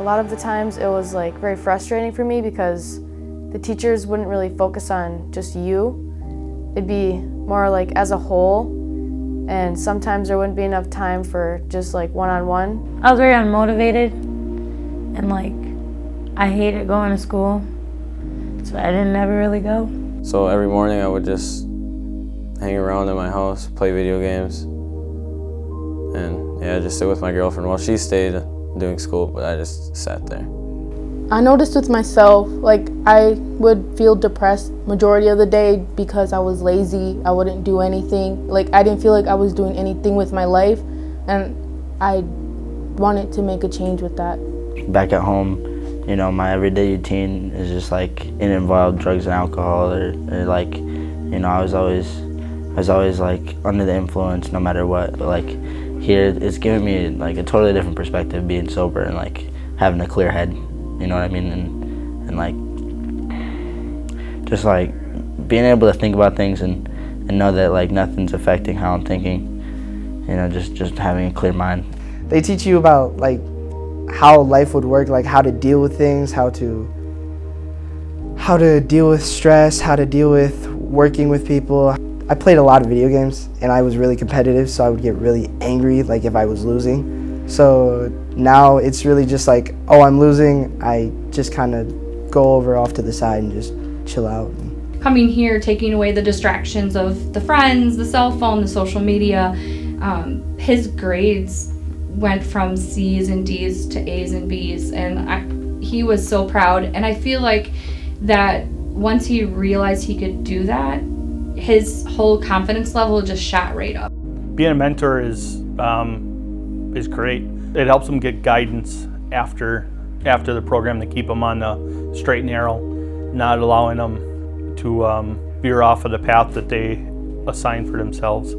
A lot of the times it was like very frustrating for me because the teachers wouldn't really focus on just you. It'd be more like as a whole, and sometimes there wouldn't be enough time for just like one-on-one. I was very unmotivated and like I hated going to school, so I didn't ever really go. So every morning I would just hang around in my house, play video games, and yeah, just sit with my girlfriend. Well, she stayed doing school, but I just sat there. I noticed with myself, like I would feel depressed majority of the day because I was lazy. I wouldn't do anything. Like I didn't feel like I was doing anything with my life, and I wanted to make a change with that. Back at home, you know, my everyday routine is just like it involved drugs and alcohol, or like, you know, I was always like under the influence no matter what. But like here, it's given me like a totally different perspective being sober and like having a clear head. You know what I mean? And like, just like being able to think about things and know that like nothing's affecting how I'm thinking, you know, just having a clear mind. They teach you about like how life would work, like how to deal with things, how to deal with stress, how to deal with working with people. I played a lot of video games and I was really competitive, so I would get really angry like if I was losing. So now it's really just like, oh, I'm losing, I just kind of go over off to the side and just chill out. Coming here, taking away the distractions of the friends, the cell phone, the social media, his grades went from C's and D's to A's and B's, and he was so proud. And I feel like that once he realized he could do that, his whole confidence level just shot right up. Being a mentor is great. It helps them get guidance after the program to keep them on the straight and narrow, not allowing them to veer off of the path that they assign for themselves.